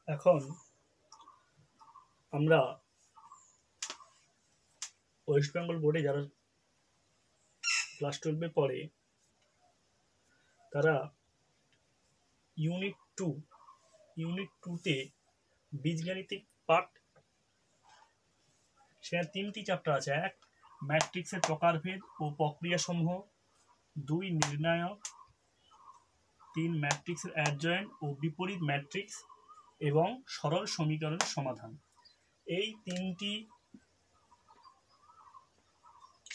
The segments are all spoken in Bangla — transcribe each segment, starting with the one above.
এখন আমরা ওয়েস্ট বেঙ্গল বোর্ডে যারা ক্লাস 12-এ পড়ে তারা ইউনিট টুতে বীজগাণিতিক পার্ট, সেখানে 3টি চ্যাপ্টার আছে। 1 ম্যাট্রিক্সের প্রকারভেদ ও প্রক্রিয়াসমূহ, 2 নির্ণায়ক, 3 ম্যাট্রিক্সের অ্যাডজয়েন্ট ও বিপরীত ম্যাট্রিক্স এবং সরল সমীকরণের সমাধান। এই 3টি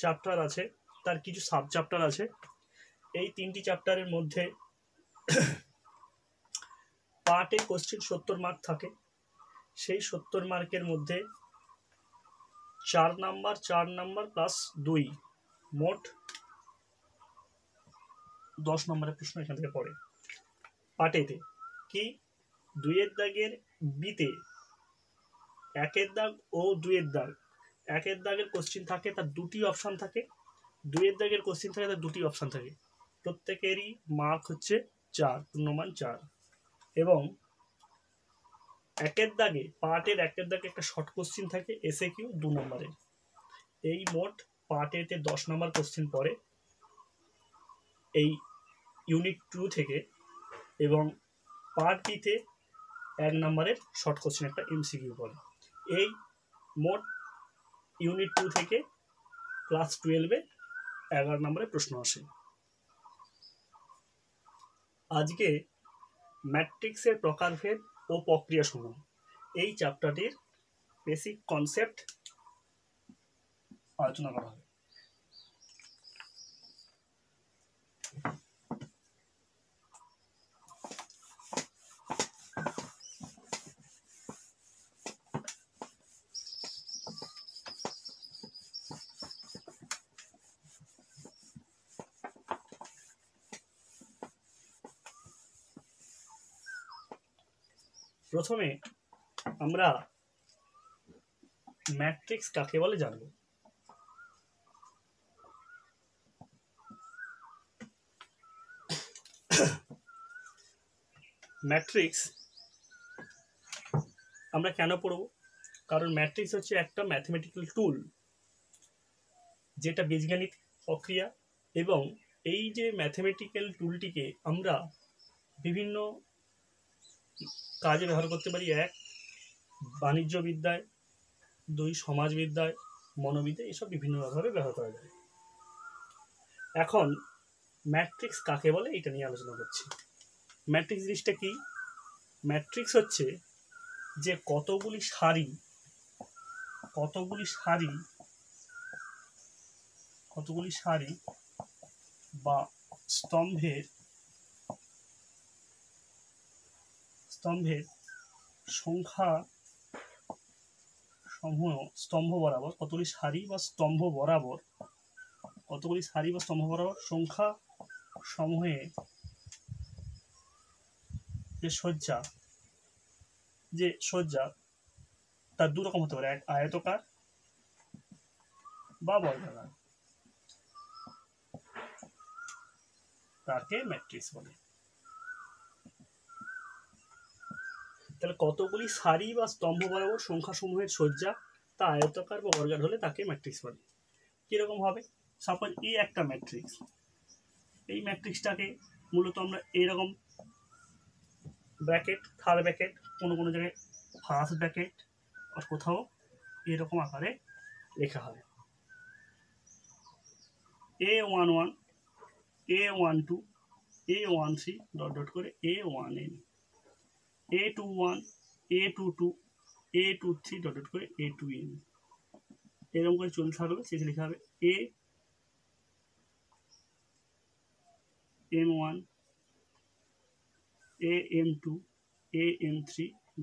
চ্যাপ্টার আছে, তার কিছু সাব চ্যাপ্টার আছে। এই 3টি চ্যাপ্টারের মধ্যে পার্টে কোশ্চেন 70 মার্ক থাকে। সেই 70 মার্কের মধ্যে 4 নাম্বার প্লাস 2, মোট 10 নম্বরের প্রশ্ন এখান থেকে পড়ে। পার্টেতে কি 2-এর দাগের বিতে 1-এর দাগ ও 2-এর দাগ, 1-এর দাগের কোশ্চেন থাকে তার 2টি অপশান থাকে, 2-এর দাগের কোশ্চেন থাকে তার 2টি অপশান থাকে। প্রত্যেকেরই মার্ক হচ্ছে 4, পূর্ণমান 4। এবং 1-এর দাগে পার্টের 1-এর দাগে একটা শর্ট কোশ্চেন থাকে এসএকিউ 2 নম্বরের। এই মোট পার্ট এতে 10 নম্বর কোশ্চেন পড়ে এই ইউনিট 2 থেকে, এবং পার্ট বিতে 1 নম্বরের শর্ট কোশ্চেন একটা এমসিকিউ পড়ে। এই মোট ইউনিট 2 থেকে ক্লাস 12-এ 11 নম্বরের প্রশ্ন আসে। আজকে ম্যাট্রিক্সের প্রকারভেদ ও প্রক্রিয়াসমূহ এই চ্যাপ্টারটির বেসিক কনসেপ্ট আলোচনা করা হবে। প্রথমে আমরা ম্যাট্রিক্স কাকে বলে জানব। ম্যাট্রিক্স আমরা কেন পড়ব? কারণ ম্যাট্রিক্স হচ্ছে একটা ম্যাথমেটিক্যাল টুল, যেটা বীজগণিত প্রক্রিয়া, এবং এই যে ম্যাথমেটিক্যাল টুলটিকে আমরা বিভিন্ন কাজে ব্যবহার করতে পারি। 1 বাণিজ্য বিদ্যায়, 2 সমাজবিদ্যায়, মনোবিদ্যায়, এসব বিভিন্নভাবে ব্যবহার করা যায়। এখন ম্যাট্রিক্স কাকে বলে এটা নিয়ে আলোচনা করছি। ম্যাট্রিক্স জিনিসটা কি? ম্যাট্রিক্স হচ্ছে যে কতগুলি সারি বা স্তম্ভের সংখ্যা সমূহ, স্তম্ভ বরাবর কতগুলি সারি বা স্তম্ভ বরাবর সংখ্যা সমূহে যে সজ্জা তার 2 রকম হতে পারে, 1 আয়তকার বা বর্গাকার, তাকে ম্যাট্রিক্স বলে। তাহলে কতগুলি সারি বা স্তম্ভ বরাবর সংখ্যাসমূহের সজ্জা তা আয়তাকার বা বর্গাকার হলে তাকে ম্যাট্রিক্স বলে। কিরকম হবে? সাপোজ এই একটা ম্যাট্রিক্স, এই ম্যাট্রিক্সটাকে মূলত আমরা এইরকম ব্র্যাকেট, থার্ড ব্র্যাকেট, কোনো জায়গায় ফার্স্ট ব্র্যাকেট, আর কোথাও এরকম আকারে লেখা হয়। A11, A12, A13 dot dot করে A1n, A21, A22, A23 dot dot করে A2n, এরকম করে চলতে থাকলে শেষে লেখা হবে AM1, AM2, AM3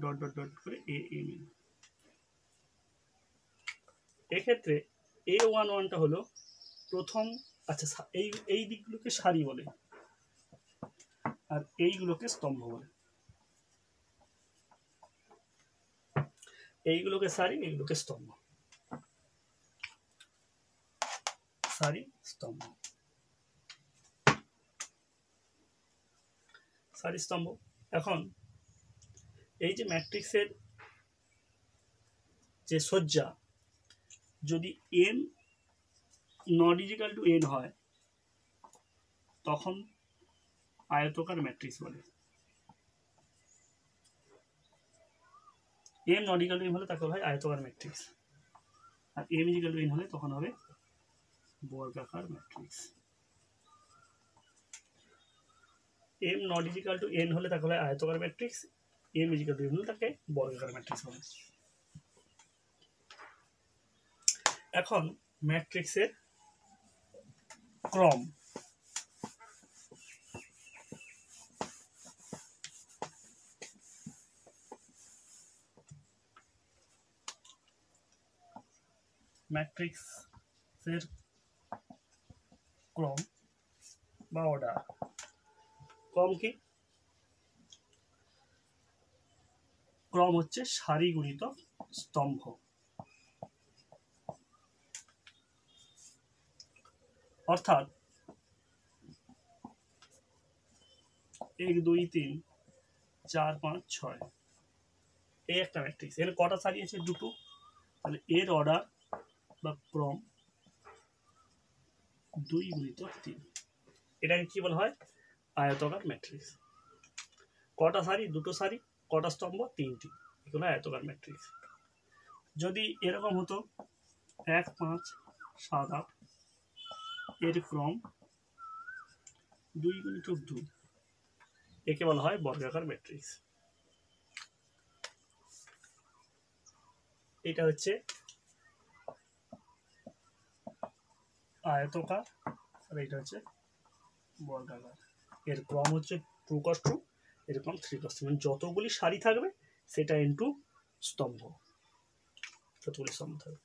dot dot dot করে AMN। এক্ষেত্রে A11টা হলো প্রথম। আচ্ছা, এই দিকগুলোকে সারি বলে আর এইগুলোকে স্তম্ভ বলে। এইগুলোকে সারি, এইগুলোকে স্তম্ভ। সারি, স্তম্ভ, সারি, স্তম্ভ। এখন এই যে ম্যাট্রিক্সের যে সজ্জা যদি n not equal to n হয় তখন আয়তকার ম্যাট্রিক্স বলে। m not equal to n হলে তাকে বলা হয় আয়তকার ম্যাট্রিক্স, আর m ইজিক্যাল টু n হলে তখন হবে বর্গাকার matrix. m not equal to n হলে তাকে বলা হয় আয়তকার matrix, m equal to n হলে তাকে বর্গাকার ম্যাট্রিক্স বলে। এখন ম্যাট্রিক্সের ক্রম। ম্যাট্রিক্সের ক্রম বা অর্ডার। ক্রম কি? ক্রম হচ্ছে সারি গুণিতক স্তম্ভ। অর্থাৎ 1 2 3 4 5 6 এই একটা ম্যাট্রিক্স, এর কটা সারি আছে? দুটো, তাহলে এর অর্ডার বা ক্রম 2 গুণিতক 3, এটাকে কি বলা হয়? আয়তকার ম্যাট্রিক্স। কটা সারি? দুটো সারি। কটা স্তম্ভ? 3টি, এগুলো আয়তকার ম্যাট্রিক্স। যদি এরকম হতো 1 5 7 8, এর ক্রম 2 গুণিতক 2, একে বলা হয় বর্গাকার ম্যাট্রিক্স। এটা হচ্ছে আয়তকার আর এটা হচ্ছে বর্গাকার। এর ক্রম হচ্ছে 2 cos 2, এর ক্রম 3 cos 3, মানে যতগুলি সারি থাকবে সেটা ইনটু স্তম্ভ, যতগুলি স্তম্ভ থাকবে।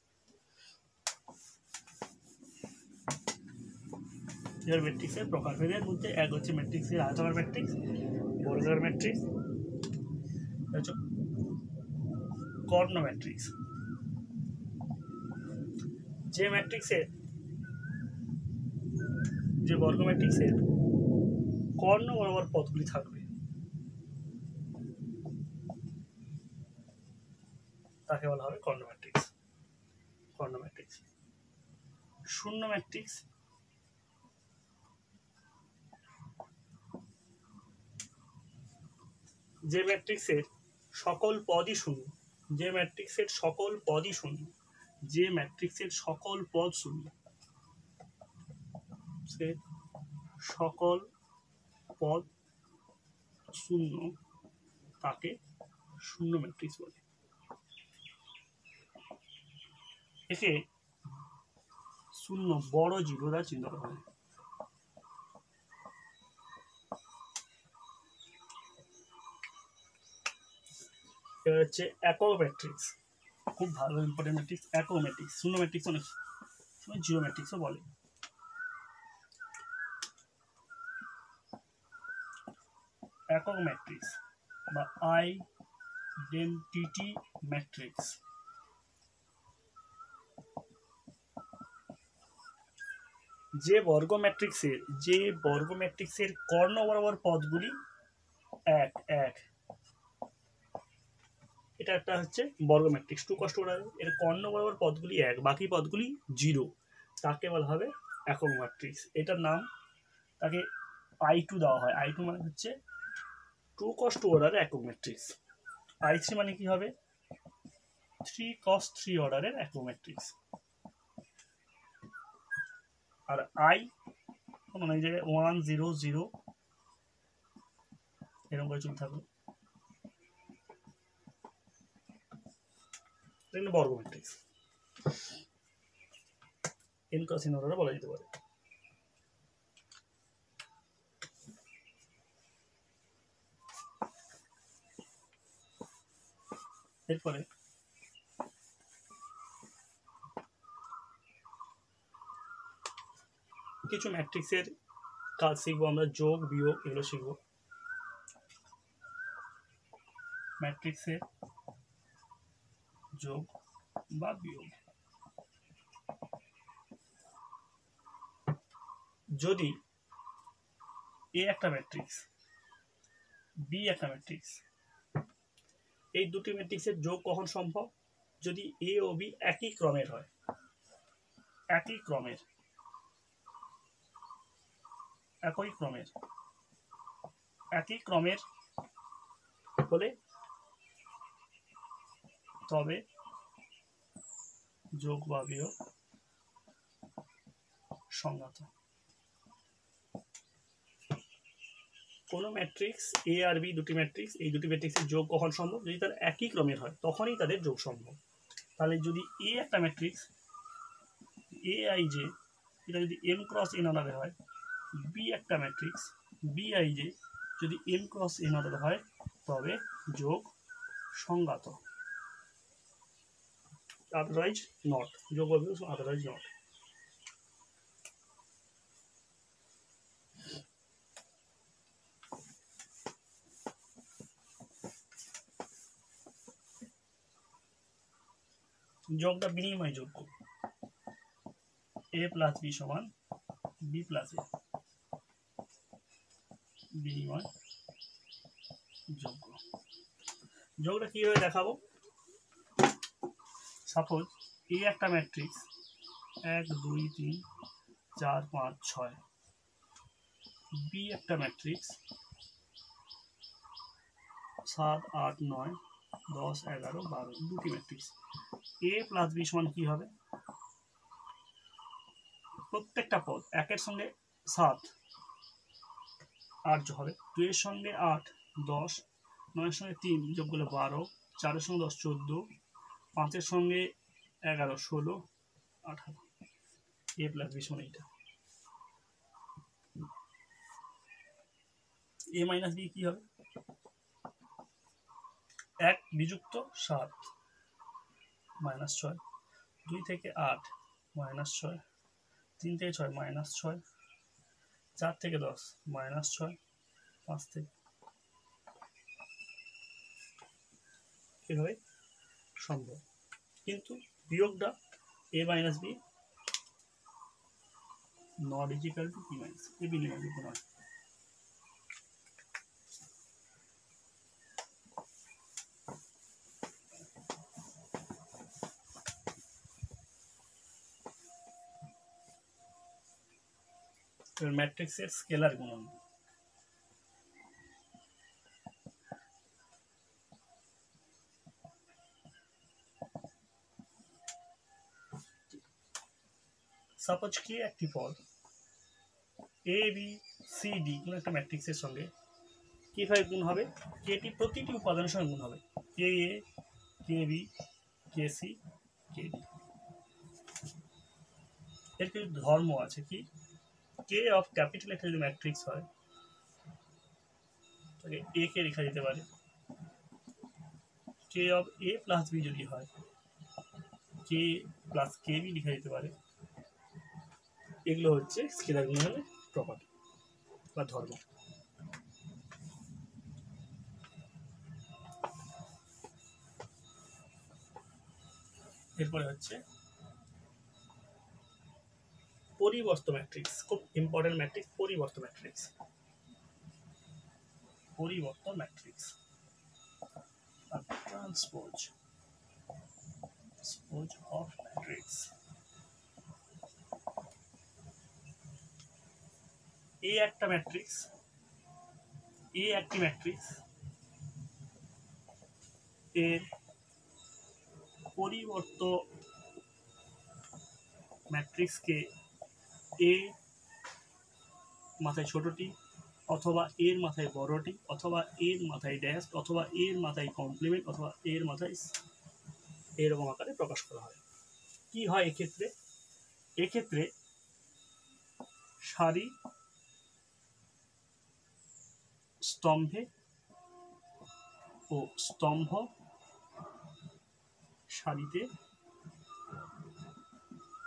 এবার ম্যাট্রিক্সের প্রকারভেদের মধ্যে এক হচ্ছে ম্যাট্রিক্সের আয়তকার ম্যাট্রিক্স, বর্গাকার ম্যাট্রিক্স, হচ্ছে কর্ণ ম্যাট্রিক্স। যে ম্যাট্রিক্সের যে বর্গ ম্যাট্রিক্সের কর্ণ বরাবর পদগুলি থাকবে তাকে বলা হবে কর্ণ ম্যাট্রিক্স। কর্ণ ম্যাট্রিক্স। শূন্য ম্যাট্রিক্স যে ম্যাট্রিক্সের সকল পদই শূন্য, যে ম্যাট্রিক্সের সকল পদই শূন্য, যে ম্যাট্রিক্সের সকল পদ শূন্য, সে সকল পদ শূন্য তাকে শূন্য ম্যাট্রিক্স বলে। একে শূন্য বড় জিরো দ্বারা চিহ্নিত করা হয়। এবার হচ্ছে একক ম্যাট্রিক্স, খুব ভালো ইম্পর্টেন্ট ম্যাট্রিক্স। একক ম্যাট্রিক্স, শূন্য ম্যাট্রিক্স অনেক সময় জিরো ম্যাট্রিক্সও বলে। একক ম্যাট্রিক্স বা আইডেন্টিটি ম্যাট্রিক্স। যে বর্গ ম্যাট্রিক্সের কর্ণ বরাবর পদগুলি 1 1, এটা একটা হচ্ছে বর্গ ম্যাট্রিক্স 2 cos 2 অর্ডার। এর কর্ণ বরাবর পদগুলি 1, বাকি পদগুলি 0, তাকে বলা হবে একক ম্যাট্রিক্স। এটার নাম তাকে I2 দেওয়া হয়। I2 মানে হচ্ছে 2 cos 2 অর্ডারের একক ম্যাট্রিক্স। I3 মানে কি হবে? 3 cos 3 অর্ডারের একক ম্যাট্রিক্স। আর I মানে এই জায়গায় 1 0 0 এরকম করে চলতে থাকবে, এটা বর্গ ম্যাট্রিক্স। n cos n অর্ডারে বলা যেতে পারে। এরপরে কিছু ম্যাট্রিক্সের কাজ শিখবো আমরা, যোগ বিয়োগ এগুলো শিখবো। ম্যাট্রিক্সের যোগ বা বিয়োগ। যদি এ একটা ম্যাট্রিক্স, বি একটা ম্যাট্রিক্স, এই দুটি ম্যাট্রিক্সের যোগ কখন সম্ভব? যদি এ ও বি একই ক্রমের হয়, একই ক্রমের, একই ক্রমের, একই ক্রমের হলে তবে যোগ বা বিয়োগ সংগত। কোন ম্যাট্রিক্স এ আর বি, দুটি ম্যাট্রিক্স, এই দুটি ম্যাট্রিক্সের যোগ কখন সম্ভব? যদি তার একই ক্রমের হয় তখনই তাদের যোগ সম্ভব। তাহলে যদি এ একটা ম্যাট্রিক্স এ আই জে, এটা যদি এম ক্রস এন অর্ডারে হয়, বি একটা ম্যাট্রিক্স বি আই জে যদি এম ক্রস এন অর্ডারে হয়, তবে যোগ সংগত, আদারওয়াইজ নট। যোগ বা বিয়োগ, আদারওয়াইজ নট। যোগটা বিনিময় যোগ্য, এ প্লাস বি সমান বি প্লাস এ, বিনিময় যোগ্য। যোগটা কিভাবে দেখাবো? সাপোজ এ একটা ম্যাট্রিক্স 1 2 3 4 5 6, বি একটা ম্যাট্রিক্স 7 8 9 10 11 12, দুটি ম্যাট্রিক্স। এ প্লাস বি সমান কি হবে? প্রত্যেকটা পদ, 1 এর সঙ্গে 7 8 হবে, 2 এর সঙ্গে 8 10, 9 এর সঙ্গে 3 যোগ করলে 12, 4 এর সঙ্গে 10 14, 5 এর সঙ্গে 11 16 18। এ প্লাস বি সমান এইটা। এ মাইনাস বি কি হবে? 1 বিযুক্ত 7 মাইনাস 6, 2 থেকে 8 মাইনাস 6, 3 থেকে 6 মাইনাস 6, 4 থেকে 10 মাইনাস 6, 5 থেকে, এভাবে সম্ভব। কিন্তু বিয়োগটা A minus B not equal to B minus A, বিনিময় যোগ্য নয়। ম্যাট্রিক্সের স্কেলার গুণন। সাপোজ কে একটি পদ এ বি সি ডি কোন একটা ম্যাট্রিক্সের সঙ্গে কিভাবে গুণ হবে? কেটি প্রতিটি উপাদানের সঙ্গে গুণ হবে, কে এ, K B, K C, K D. এর কিছু ধর্ম আছে। কি? কে অফ ক্যাপিটাল একটা যদি ম্যাট্রিক্স হয়, তাহলে এ কে লেখা যেতে পারে। কে অফ এ প্লাস বি যদি হয়, কে প্লাস কে বি লেখা যেতে পারে। এগুলো হচ্ছে স্কেলার গুণনের প্রপার্টি বা ধর্ম। এরপরে হচ্ছে পরিবর্ত ম্যাট্রিক্স, খুব ইম্পর্টেন্ট ম্যাট্রিক্স পরিবর্ত ম্যাট্রিক্স। পরিবর্ত matrix transpose of matrix. A একটা ম্যাট্রিক্স, এ একটি ম্যাট্রিক্স, এর পরিবর্ত ম্যাট্রিক্সকে এ মাথায় ছোটটি, অথবা এর মাথায় বড়টি, অথবা এর মাথায় ড্যাশ, অথবা এর মাথায় কমপ্লিমেন্ট, অথবা এর মাথায় এরকম আকারে প্রকাশ করা হয়। কি হয় এক্ষেত্রে? এক্ষেত্রে সারি স্তম্ভে ও স্তম্ভ সারিতে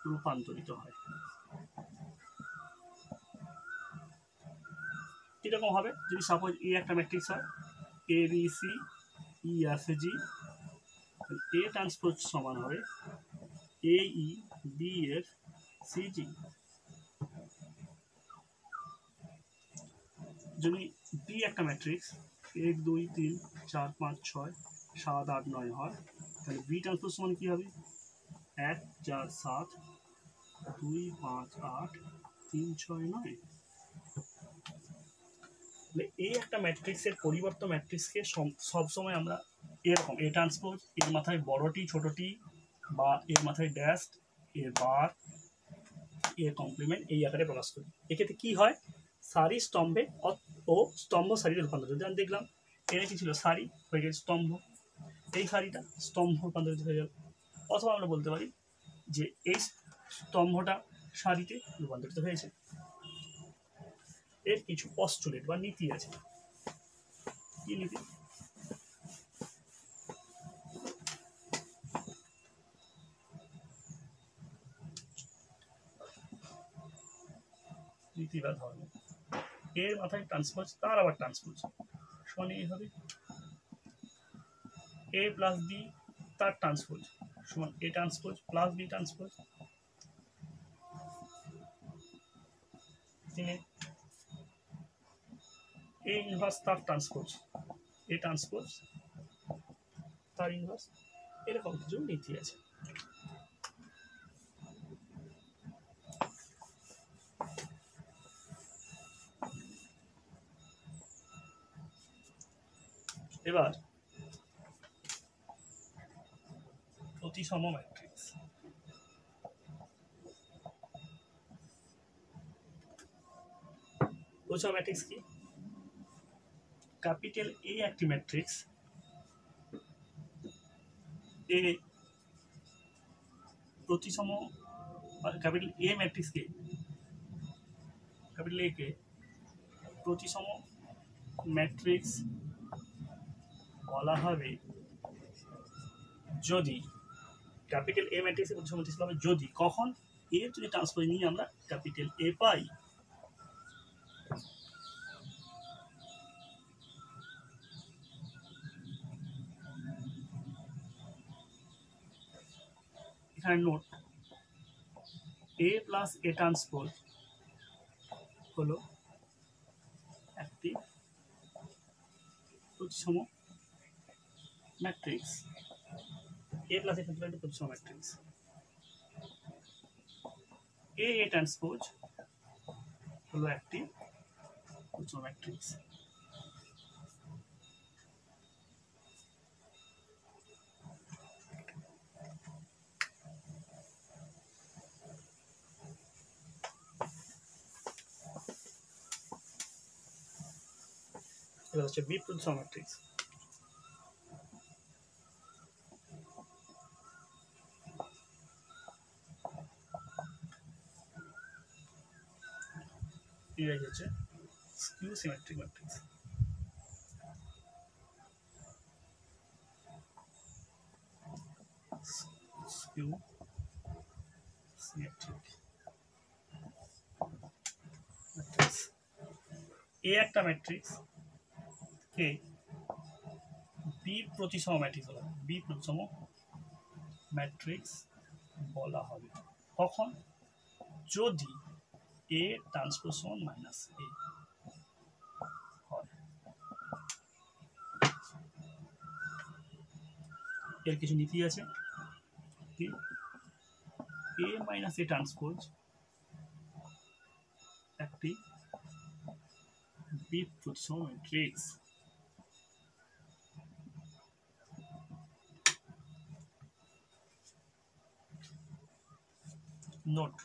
রূপান্তরিত হয়। কিরকম হবে? যদি সাপোজ এ একটা ম্যাট্রিক্স হয়, A B C E F G, A transpose সমান হবে A E B F C G. যদি বি একটা ম্যাট্রিক্স 1 2 3 4 5 6, 7 8 9 হয়, তাহলে বি ট্রান্সপোজ সমান কি হবে? 1 4 7 2 5 8 3 6 9। তাহলে এই একটা ম্যাট্রিক্সের পরিবর্তন ম্যাট্রিক্সকে সবসময় আমরা এরকম এ ট্রান্সপোজ, এর মাথায় বড়টি ছোটটি, বা এর মাথায় ড্যাশ, এর বার, এর কমপ্লিমেন্ট এই আকারে প্রকাশ করি। এক্ষেত্রে কি হয়? সারি স্তম্ভে ও স্তম্ভ সারিতে রূপান্তরিত। যেমন দেখলাম এখানে কি ছিল? সারি হয়ে গেছে স্তম্ভ, এই সারিটা স্তম্ভ রূপান্তরিত হয়ে গেল। অথবা আমরা বলতে পারি যে এই স্তম্ভটা সারিতে রূপান্তরিত হয়েছে। এর কিছু পস্টুলেট বা নীতি আছে। কি নীতি? নীতি বা ধর্ম। এর মাথায় ট্রান্সপোজ, তার আবার ট্রান্সপোজ সমান এই হবে এ প্লাস বি তার ট্রান্সপোজ সমান A transpose plus B transpose. A inverse তার ট্রান্সপোজ এ ট্রান্সপোজ তার ইনভার্স। এরকম কিছু নীতি আছে। এবার প্রতিসম ম্যাট্রিক্স। প্রতিসম ম্যাট্রিক্স কি? ক্যাপিটাল এ একটি ম্যাট্রিক্স, এ প্রতিসম, ক্যাপিটাল এ ম্যাট্রিক্সকে, ক্যাপিটাল এ কে প্রতিসম ম্যাট্রিক্স বলা হবে যদি ক্যাপিটাল এ ম্যাট্রিক্সের প্রতিসম ম্যাট্রিক্স হবে যদি কখন? এর যদি ট্রান্সপোজ নিয়ে আমরা ক্যাপিটাল এ পাই। এখানে নোট, এ প্লাস এ ট্রান্সপোজ হলো একটি প্রতিসম ম্যাট্রিক্স। এ প্লাস এ ট্রান্সপোজ একটি প্রতিসম ম্যাট্রিক্স। এ ট্রান্সপোজ হলো একটি প্রতিসম ম্যাট্রিক্স। এবার হচ্ছে বি প্রতিসম ম্যাট্রিক্স। এটা হচ্ছে skew symmetric matrix. Skew symmetric matrix. A একটা ম্যাট্রিক্স কে বি প্রতিসম ম্যাট্রিক্স বলা হবে। বি প্রতিসম ম্যাট্রিক্স বলা হবে কখন? যদি এ ট্রান্সপোজ সমান মাইনাস এ হয়। এর কিছু নীতি আছে। কি? এ মাইনাস এ ট্রান্সপোজ একটি বি প্রতিসম ম্যাট্রিক্স। নোট,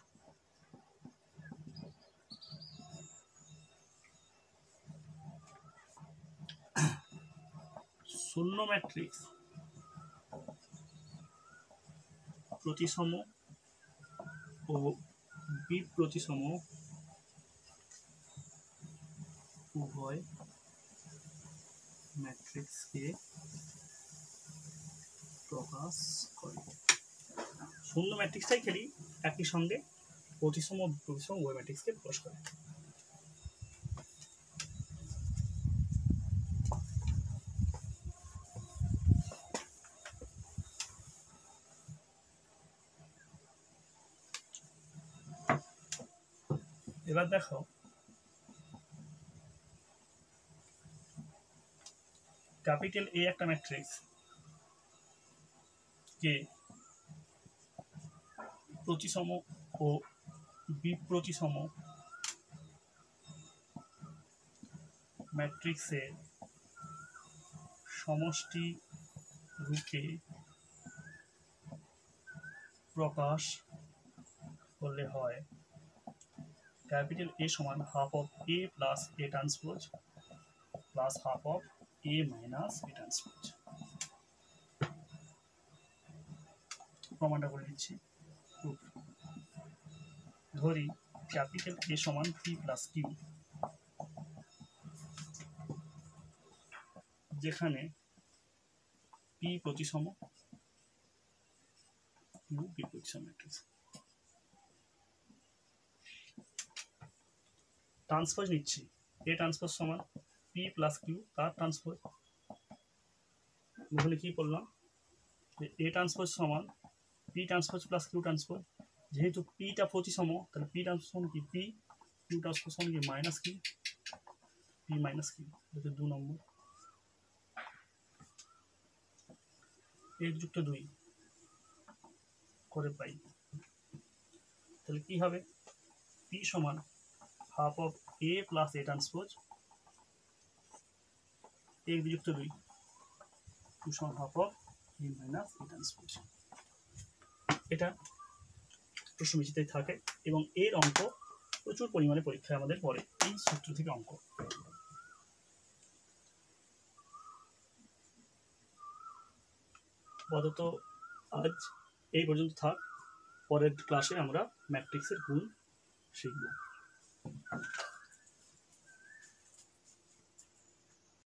শূন্য ম্যাট্রিক্স প্রতিসম ও বি প্রতিসম উভয় ম্যাট্রিক্সকে প্রকাশ করে। শূন্য ম্যাট্রিক্সটাই খেলি একই সঙ্গে প্রতিসম প্রতিসম উভয় ম্যাট্রিক্সকে প্রকাশ করে। এবার দেখো ক্যাপিটাল এ একটা ম্যাট্রিক্স, কে প্রতিসম ও বিপ্রতিসম ম্যাট্রিক্সের সমষ্টি রূপে প্রকাশ করলে হয় ক্যাপিটাল A সমান half of A plus A transpose plus half of A minus A transpose. প্রমাণটা করে দিচ্ছি। ধরি ক্যাপিটাল A সমান P প্লাস Q, যেখানে P প্রতিসম, Q বিপ্রতিসম ম্যাট্রিক্স। ট্রান্সপোজ নিচ্ছি, A ট্রান্সপোজ সমান P প্লাস Q তার ট্রান্সপোজ। এখানে কি বললাম যে A ট্রান্সপোজ সমান P transpose plus Q transpose. যেহেতু Pটা প্রতিসম তাহলে P ট্রান্সপোজ সমান কি P, Q ট্রান্সপোজ সমান কি মাইনাস কি P মাইনাস Q। এটা 2 নম্বর। 1 যুক্ত 2 করে পাই, তাহলে কি হবে P সমান half of A plus A transpose 1 যুক্ত 2 সমান half of A minus A transpose. এটা প্রশ্নবিচিতে থাকে এবং এর অঙ্ক প্রচুর পরিমাণে পরীক্ষায় আমাদের পড়ে এই সূত্র থেকে অঙ্ক। আপাতত আজ এই পর্যন্ত থাক, পরের ক্লাসে আমরা ম্যাট্রিক্সের গুণ শিখব।